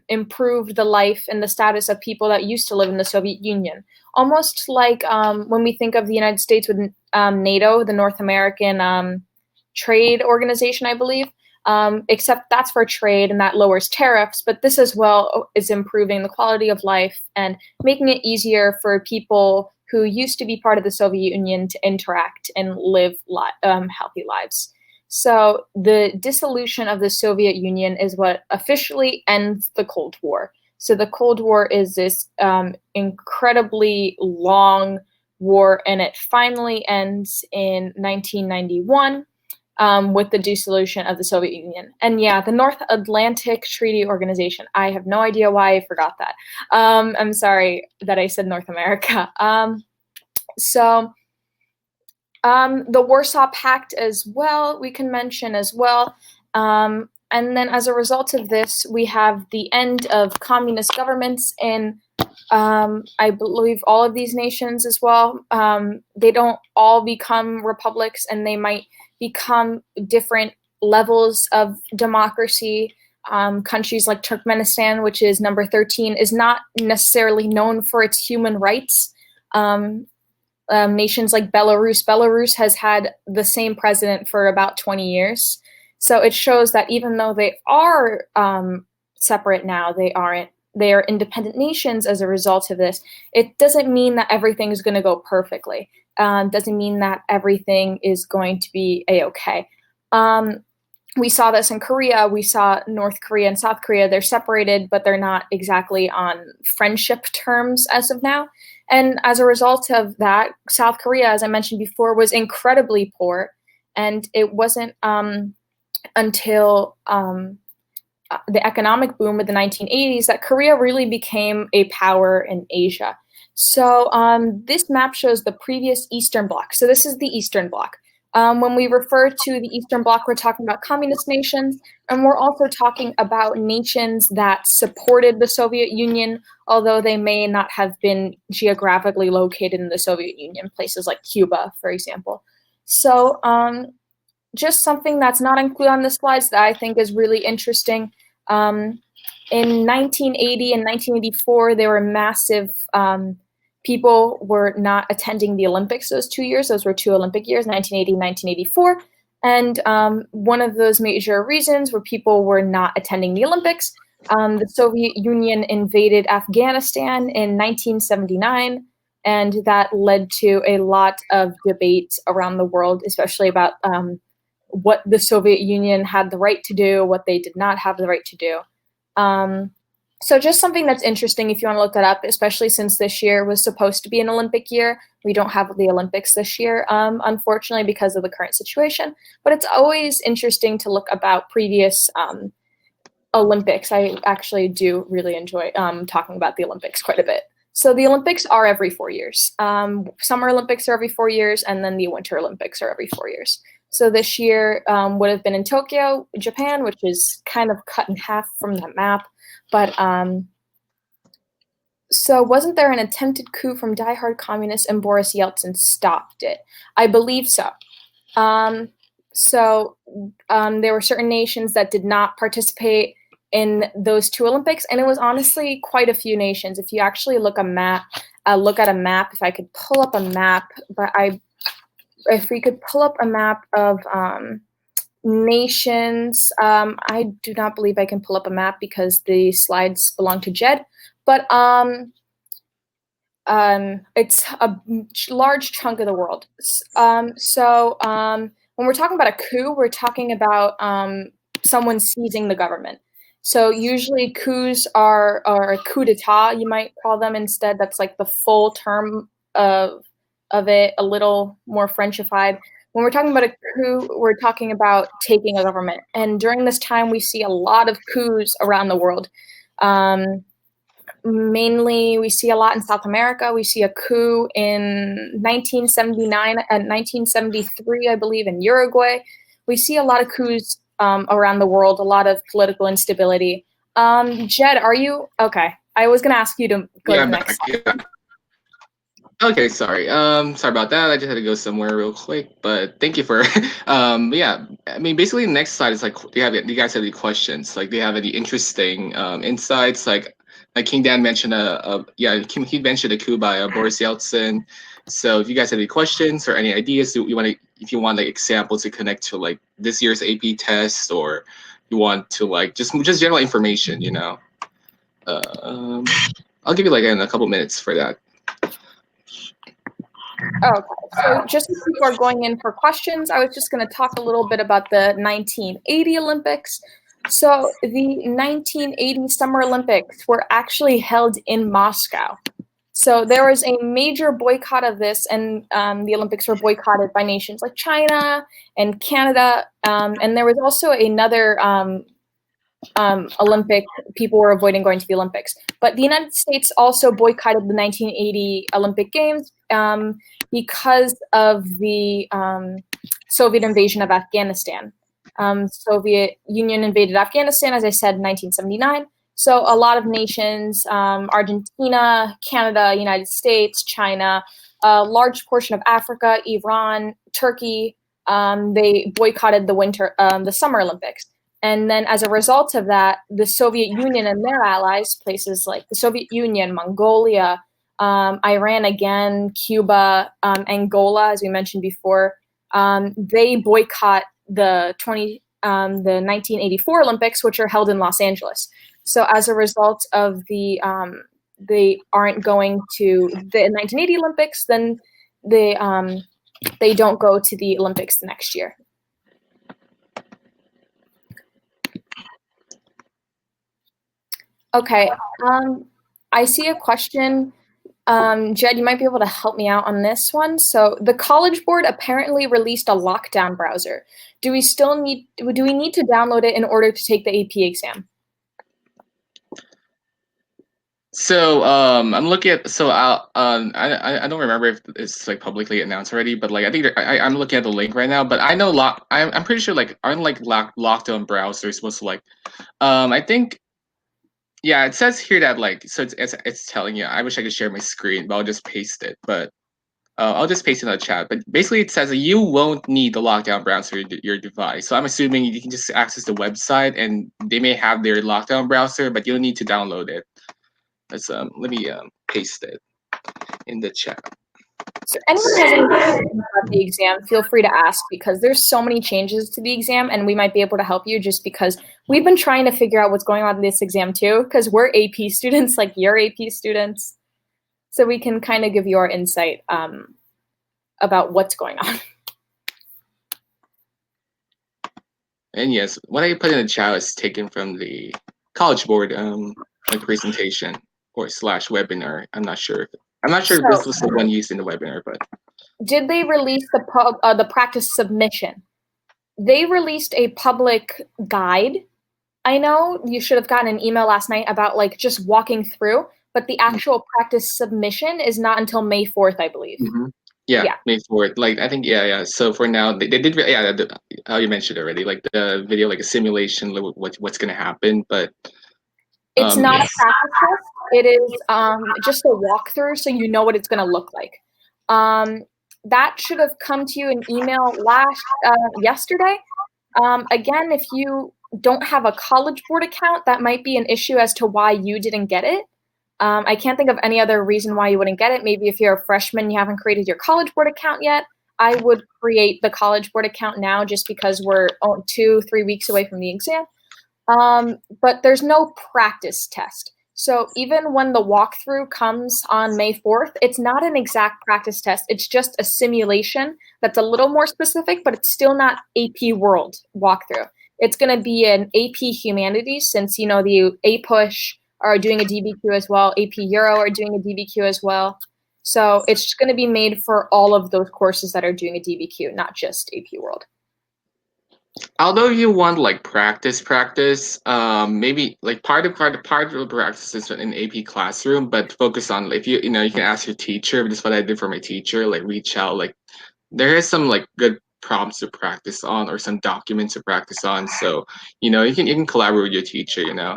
improve the life and the status of people that used to live in the Soviet Union. Almost like when we think of the United States with NATO, the North American Trade Organization, I believe, except that's for trade and that lowers tariffs. But this as well is improving the quality of life and making it easier for people who used to be part of the Soviet Union to interact and live healthy lives. So the dissolution of the Soviet Union is what officially ends the Cold War. So the Cold War is this incredibly long war, and it finally ends in 1991 with the dissolution of the Soviet Union. And yeah, the North Atlantic Treaty Organization. I have no idea why I forgot that. I'm sorry that I said North America. The Warsaw Pact as well, we can mention as well. And then as a result of this, we have the end of communist governments in, I believe, all of these nations as well. They don't all become republics, and they might become different levels of democracy. Countries like Turkmenistan, which is number 13, is not necessarily known for its human rights. Nations like Belarus has had the same president for about 20 years. So it shows that even though they are separate now, they are independent nations as a result of this. It doesn't mean that everything is going to go perfectly. Doesn't mean that everything is going to be a-okay. We saw this in Korea. We saw North Korea and South Korea. They're separated, but they're not exactly on friendship terms as of now. And as a result of that, South Korea, as I mentioned before, was incredibly poor. And it wasn't until the economic boom of the 1980s that Korea really became a power in Asia. So this map shows the previous Eastern Bloc. So this is the Eastern Bloc. When we refer to the Eastern Bloc, we're talking about communist nations, and we're also talking about nations that supported the Soviet Union, although they may not have been geographically located in the Soviet Union, places like Cuba, for example. So just something that's not included on the slides that I think is really interesting. In 1980 and 1984, there were massive people were not attending the Olympics those 2 years. Those were 2 Olympic years, 1980 and 1984. And one of those major reasons were people were not attending the Olympics. The Soviet Union invaded Afghanistan in 1979, and that led to a lot of debate around the world, especially about what the Soviet Union had the right to do, what they did not have the right to do. So just something that's interesting if you want to look that up, especially since this year was supposed to be an Olympic year. We don't have the Olympics this year, unfortunately, because of the current situation. But it's always interesting to look about previous Olympics. I actually do really enjoy talking about the Olympics quite a bit. So the Olympics are every 4 years. Summer Olympics are every 4 years, and then the Winter Olympics are every 4 years. So this year would have been in Tokyo, Japan, which is kind of cut in half from that map. But so wasn't there an attempted coup from diehard communists and Boris Yeltsin stopped it? I believe so. There were certain nations that did not participate in those 2 Olympics, and it was honestly quite a few nations. If you actually look at a map, if I could pull up a map, if we could pull up a map of nations, I do not believe I can pull up a map because the slides belong to Jed, but it's a large chunk of the world. When we're talking about a coup, we're talking about someone seizing the government. So usually coups are a coup d'etat, you might call them instead. That's like the full term of it, a little more Frenchified. When we're talking about a coup, we're talking about taking a government. And during this time, we see a lot of coups around the world. Mainly, we see a lot in South America. We see a coup in 1979 and 1973, I believe, in Uruguay. We see a lot of coups around the world, a lot of political instability. Jed, are you okay? I was going to ask you to go to the next slide. Yeah. Okay, sorry. Sorry about that. I just had to go somewhere real quick, but thank you for. Yeah, I mean, basically, the next slide is like, do you guys have any questions? Like, do you have any interesting insights? Like King Dan mentioned he mentioned a coup by Boris Yeltsin. So, if you guys have any questions or any ideas, if you want like examples to connect to like this year's AP test, or you want to like just general information, I'll give you like in a couple minutes for that. Okay, so just as people are going in for questions, I was just going to talk a little bit about the 1980 Olympics. So the 1980 Summer Olympics were actually held in Moscow. So there was a major boycott of this, and the Olympics were boycotted by nations like China and Canada. And there was also another Olympic, people were avoiding going to the Olympics. But the United States also boycotted the 1980 Olympic Games because of the Soviet invasion of Afghanistan. Soviet Union invaded Afghanistan, as I said, in 1979. So a lot of nations, Argentina, Canada, United States, China, a large portion of Africa, Iran, Turkey, they boycotted the Summer Olympics. And then as a result of that, the Soviet Union and their allies, places like the Soviet Union, Mongolia, Iran again, Cuba, Angola, as we mentioned before, they boycott the 1984 Olympics, which are held in Los Angeles. So as a result of they aren't going to the 1980 Olympics, then they don't go to the Olympics the next year. Okay, I see a question. Jed, you might be able to help me out on this one. So the College Board apparently released a lockdown browser. Do we need to download it in order to take the AP exam? So I'm looking at I don't remember if it's like publicly announced already, but like I think I'm looking at the link right now. But I know I'm pretty sure like aren't like lockdown browsers supposed to like I think yeah, it says here that like so it's telling you. I wish I could share my screen, but I'll just paste it. But I'll just paste it in the chat. But basically, it says that you won't need the lockdown browser your device. So I'm assuming you can just access the website, and they may have their lockdown browser, but you don't need to download it. Let's let me paste it in the chat. So anyone has any questions about the exam, feel free to ask, because there's so many changes to the exam, and we might be able to help you just because we've been trying to figure out what's going on in this exam too, because we're AP students, like you're AP students. So we can kind of give you our insight about what's going on. And yes, what I put in the chat is taken from the College Board like presentation or slash webinar. I'm not sure. I'm not sure if this was the one used in the webinar, but did they release the practice submission? They released a public guide. I know you should have gotten an email last night about like just walking through, but the actual practice submission is not until May 4th, I believe. Mm-hmm. Yeah, May 4th. Like I think yeah. So for now, they did how you mentioned already, like the video, like a simulation, like what's gonna happen, but it's not a practice test. It is just a walkthrough, so you know what it's gonna look like. That should have come to you in email yesterday. Again, if you don't have a College Board account, that might be an issue as to why you didn't get it. I can't think of any other reason why you wouldn't get it. Maybe if you're a freshman, you haven't created your College Board account yet. I would create the College Board account now just because we're 2-3 weeks away from the exam. But there's no practice test. So even when the walkthrough comes on May 4th, it's not an exact practice test. It's just a simulation that's a little more specific, but it's still not AP World walkthrough. It's going to be an AP Humanities, since, you know, the APUSH are doing a DBQ as well. AP Euro are doing a DBQ as well. So it's just going to be made for all of those courses that are doing a DBQ, not just AP World. Although you want like practice, maybe like part of the practice is in AP classroom, but focus on if you know you can ask your teacher. This is what I did for my teacher. Like reach out. Like there is some like good prompts to practice on or some documents to practice on. So you know you can collaborate with your teacher. You know,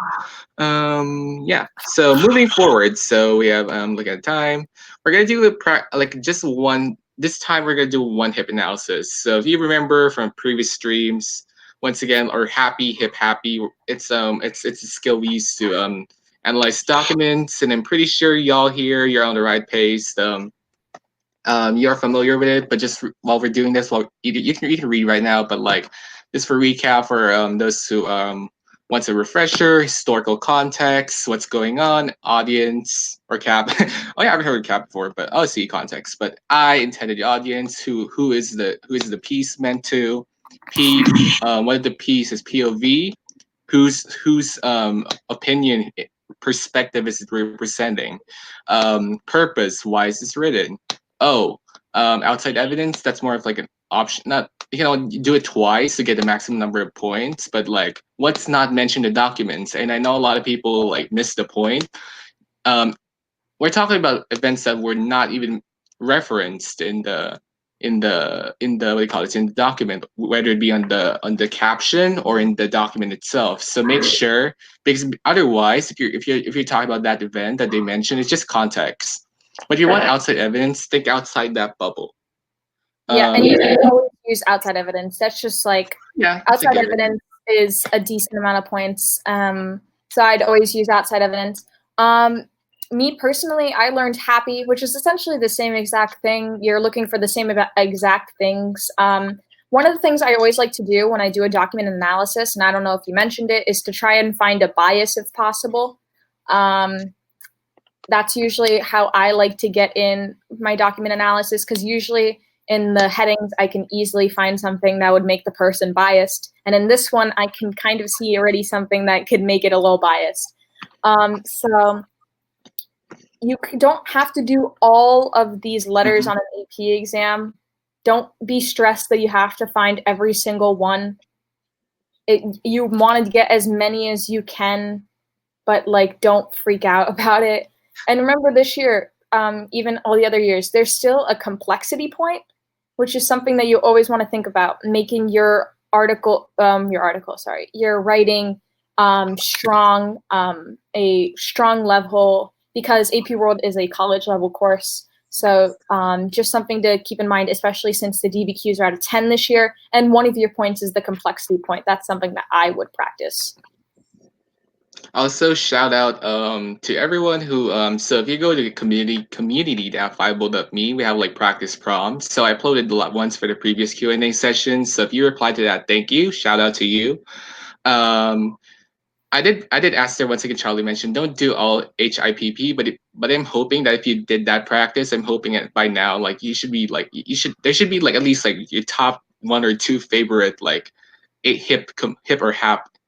yeah. So moving forward, so we have look at time. We're gonna do like just one. This time we're gonna do one HIPP analysis. So if you remember from previous streams, once again, or HIPP, it's a skill we use to analyze documents, and I'm pretty sure y'all here you're on the right pace. You're familiar with it, but just while we're doing this, you can read right now, but like just for recap for those who wants a refresher, historical context, what's going on, audience or cap. Oh yeah, I've heard cap before, but I'll see context. But I intended the audience, who is the piece meant to, what of the piece is POV, whose opinion perspective is it representing, purpose, why is this written, outside evidence, that's more of like an option, not you know do it twice to get the maximum number of points, but like what's not mentioned in documents. And I know a lot of people like miss the point. We're talking about events that were not even referenced in the what do you call it, in the document, whether it be on the caption or in the document itself. So make sure, because otherwise if you're talking about that event that they mentioned, it's just context. But if you want outside evidence, think outside that bubble. Yeah, and you can always use outside evidence. That's just like outside evidence is a decent amount of points. So I'd always use outside evidence. Me personally, I learned HAPPY, which is essentially the same exact thing. You're looking for the same exact things. One of the things I always like to do when I do a document analysis, and I don't know if you mentioned it, is to try and find a bias if possible. That's usually how I like to get in my document analysis, because usually in the headings, I can easily find something that would make the person biased. And in this one, I can kind of see already something that could make it a little biased. So you don't have to do all of these letters on an AP exam. Don't be stressed that you have to find every single one. You want to get as many as you can. but like don't freak out about it. And remember this year, even all the other years, there's still a complexity point, which is something that you always want to think about, making your your writing strong, a strong level, because AP World is a college level course. So just something to keep in mind, especially since the DBQs are out of 10 this year. And one of your points is the complexity point. That's something that I would practice. Also, shout out to everyone who so if you go to community.fireball.me, we have like practice prompts. So I uploaded a lot once for the previous Q&A session. So if you replied to that, thank you. Shout out to you. I did ask there once again. Charlie mentioned don't do all HIPP, but I'm hoping that if you did that practice, I'm hoping that by now like there should be like at least like your top 1 or 2 favorite like hip or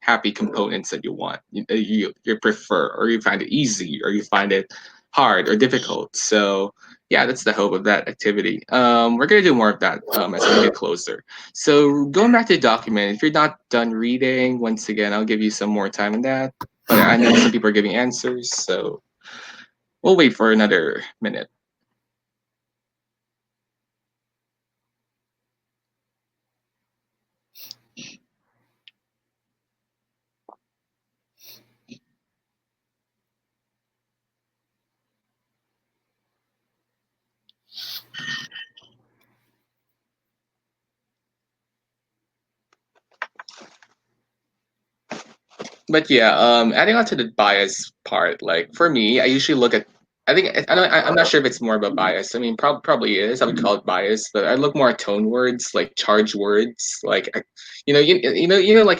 happy components that you want, you prefer, or you find it easy, or you find it hard or difficult. So yeah, that's the hope of that activity. We're gonna do more of that as we get closer. So going back to the document, if you're not done reading, once again, I'll give you some more time on that. But I know some people are giving answers, so we'll wait for another minute. But yeah, adding on to the bias part, like for me, I usually look at. I'm not sure if it's more about bias. I mean, probably is. I would call it bias, but I look more at tone words, like charged words, like like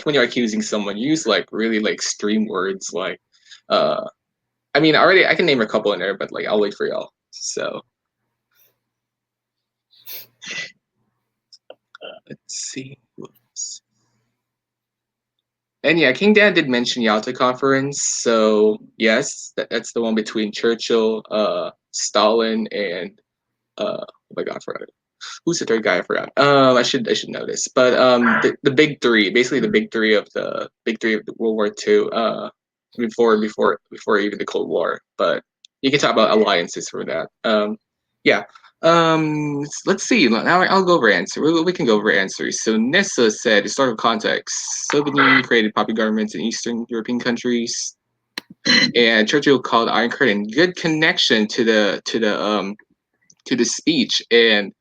when you're accusing someone, you use like really like extreme words, like, I mean, already I can name a couple in there, but like I'll wait for y'all. So let's see. Whoops. And yeah, King Dan did mention Yalta Conference. So yes, that's the one between Churchill, Stalin, and oh my God, I forgot it. Who's the third guy? I forgot. I should know this. But the big three, basically the big three of the World War II. Before even the Cold War. But you can talk about alliances for that. Yeah. Let's see. Now I'll go over answer. We can go over answers. So Nessa said historical context. Soviet Union created puppet governments in Eastern European countries, and Churchill called Iron Curtain good connection to the speech, and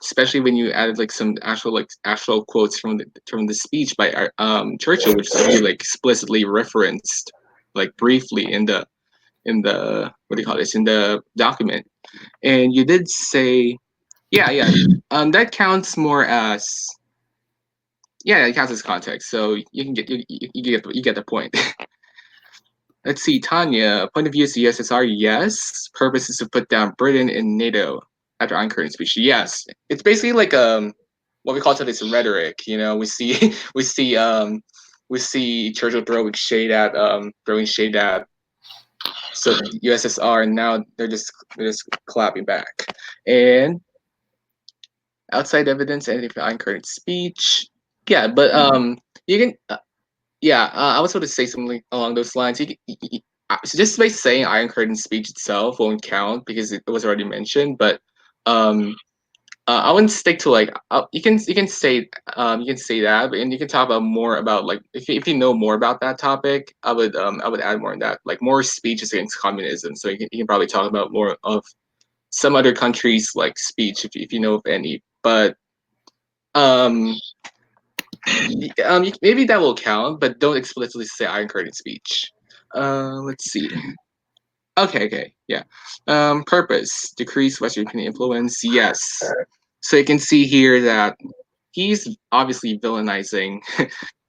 especially when you added like some actual quotes from the speech by Churchill, which is actually like explicitly referenced like briefly in the what do you call this, in the document. And you did say, yeah, that counts more as, yeah, it counts as context. So you can get you get the point. Let's see, Tanya. Point of view is the USSR. Yes. Purpose is to put down Britain in NATO after Iron Curtain speech. Yes. It's basically like what we call today is rhetoric. You know, we see we see Churchill throwing shade at so USSR, and now they're just clapping back. And outside evidence, anything for Iron Curtain speech. Yeah, but you can I was going to say something along those lines. So just by saying Iron Curtain speech itself won't count because it was already mentioned. But I wouldn't stick to like you can say that, and you can talk about more about like if you know more about that topic. I would add more in that, like more speeches against communism. So you can probably talk about more of some other countries like speech if you know of any. But maybe that will count, but don't explicitly say Iron Curtain speech. Let's see. Okay, yeah. Purpose, decrease Western European influence. Yes. So you can see here that he's obviously villainizing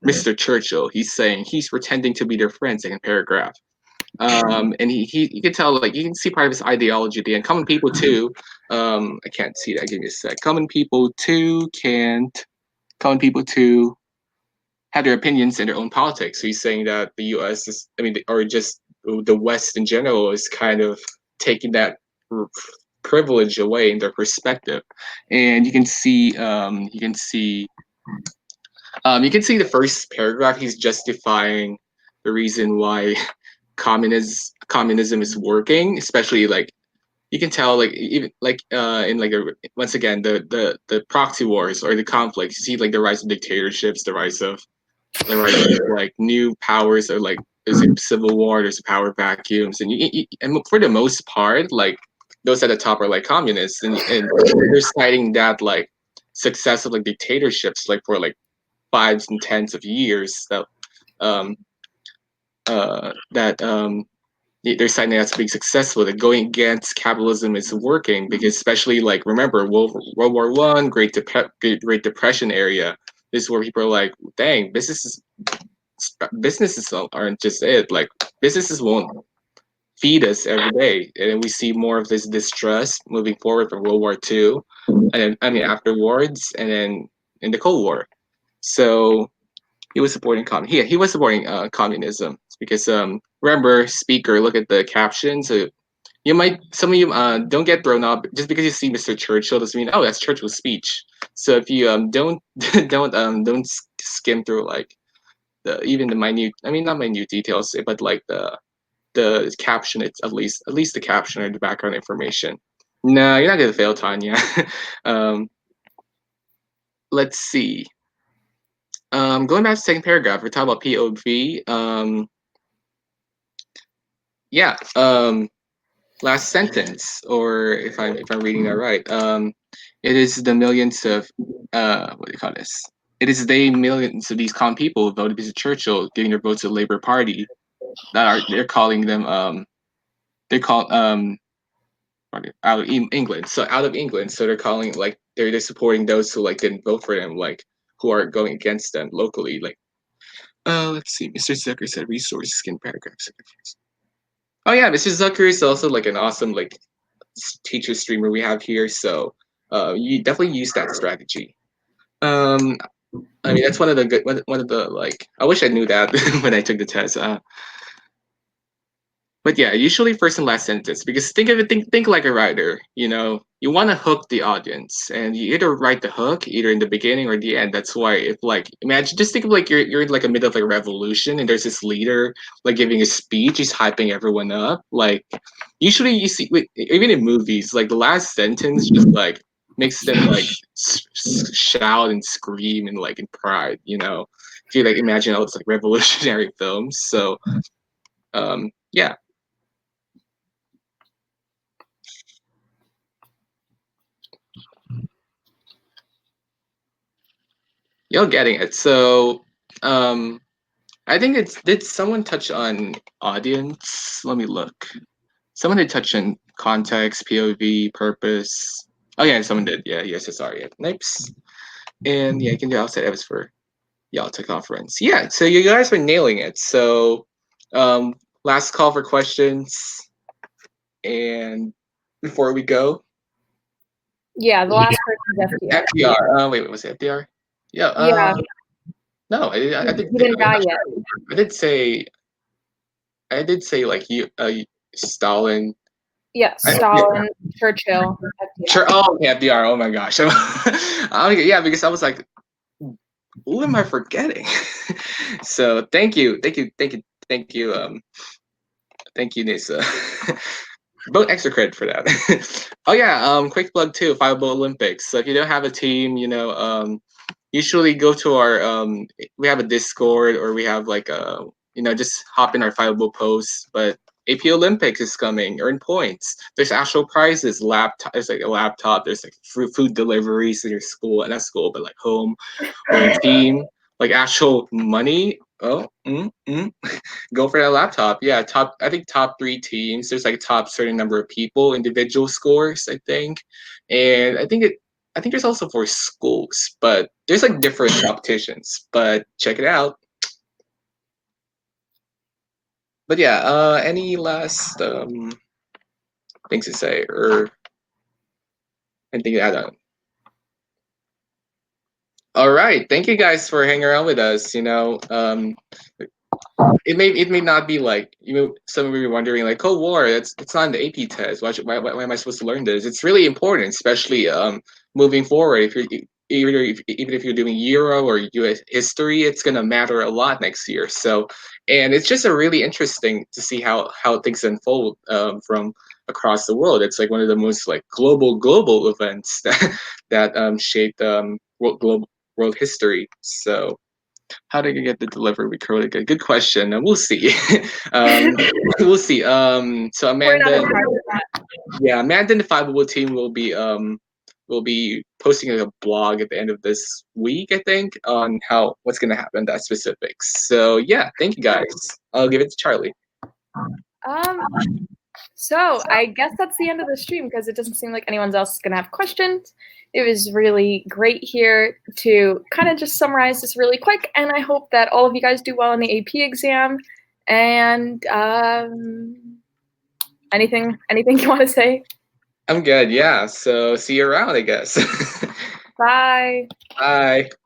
Mr. Churchill. He's saying he's pretending to be their friend, second paragraph. And you can tell, like, you can see part of his ideology at the end. Common people too. I can't see that. Give me a sec. Common people too have their opinions and their own politics. So he's saying that the U.S. is, or just the West in general is kind of taking that privilege away in their perspective. And you can see the first paragraph. He's justifying the reason why communism is working, especially like you can tell like even like in like once again the proxy wars or the conflicts. You see like the rise of dictatorships, the rise of like new powers, or like there's a civil war, there's power vacuums, and and for the most part, like those at the top are like communists, and they're citing that like success of like dictatorships like for like 5s and 10s of years um that they're citing that as being successful. That going against capitalism is working because, especially like remember World War One, Great Depression area. This is where people are like, dang, businesses aren't just it. Like businesses won't feed us every day, and we see more of this distrust moving forward from World War Two, and then I mean afterwards, and then in the Cold War. So he was supporting he was supporting communism because remember speaker, look at the captions. So you might some of you don't get thrown up just because you see Mr. Churchill doesn't mean, oh, that's Churchill's speech. So if you don't don't skim through like even the minute, I mean not minute details, but like the caption, it's at least the caption or the background information. No, you're not gonna fail, Tanya. um, let's see. Going back to the second paragraph, we're talking about POV. Yeah. Last sentence, or if I'm reading that right, it is the millions of what do you call this? It is the millions of these common people who voted Mr. Churchill, giving their votes to the Labour Party. They're calling them they call out of England. So out of England, so they're calling like they're supporting those who like didn't vote for them, like who are going against them locally. Like let's see, Mr. Zucker said resources in paragraphs. Oh yeah, Mr. Zucker is also like an awesome like teacher streamer we have here. So you definitely use that strategy. I mean that's one of the good one of the like I wish I knew that when I took the test. But yeah, usually first and last sentence, because think of it, think like a writer. You know, you want to hook the audience, and you either write the hook either in the beginning or the end. That's why if like imagine, just think of like you're in like a middle of like a revolution, and there's this leader like giving a speech, he's hyping everyone up. Like usually you see even in movies, like the last sentence just like makes them like shout and scream and like in pride. You know, if you like imagine all those like revolutionary films. So yeah. You're getting it. So, I think did someone touch on audience? Let me look. Someone did touch on context, POV, purpose. Oh yeah, someone did. Yeah, USSR. Yeah, Nipes. And yeah, you can do outside evidence for Yalta conference. Yeah, so you guys are nailing it. So, last call for questions. And before we go. Yeah, the last person is FDR. FDR. Wait, was it FDR? Yeah. Yeah. No, I didn't. He didn't die yet. I did say like you, Stalin. Yeah, Stalin, Churchill, FDR. Sure. Oh, yeah, FDR. Oh my gosh. Yeah, because I was like, who am I forgetting? So thank you, Nisa. Both extra credit for that. Oh yeah, quick plug too, Fireball Olympics. So if you don't have a team, you know, usually go to our we have a Discord, or we have like a just hop in our Fireball posts. But AP Olympics is coming. Earn points. There's actual prizes. Laptop. There's like a laptop. There's like food deliveries to your school, and not school, but like home or your team. Like actual money. Oh, go for that laptop. Yeah, I think top 3 teams. There's like a top certain number of people, individual scores, I think, and I think there's also for schools, but there's like different competitions. But check it out. But yeah, any last things to say or anything to add on? All right, thank you guys for hanging around with us. You know, it may not be like some of you are wondering like Cold War. It's not in the AP test. Why am I supposed to learn this? It's really important, especially moving forward. If you're even if you're doing Euro or US history, it's gonna matter a lot next year. So, and it's just a really interesting to see how things unfold from across the world. It's like one of the most like global events that shaped world history. So, how did you get the delivery code again? Good question. We'll see. um, we'll see. So We're not Amanda, entirely with that. yeah, Amanda and the 5 team will be posting a blog at the end of this week, I think, on what's gonna happen, that specifics. So yeah, thank you guys. I'll give it to Charlie. So I guess that's the end of the stream because it doesn't seem like anyone else is gonna have questions. It was really great here to kind of just summarize this really quick, and I hope that all of you guys do well on the AP exam. And anything you want to say? I'm good. Yeah. So see you around, I guess. Bye. Bye.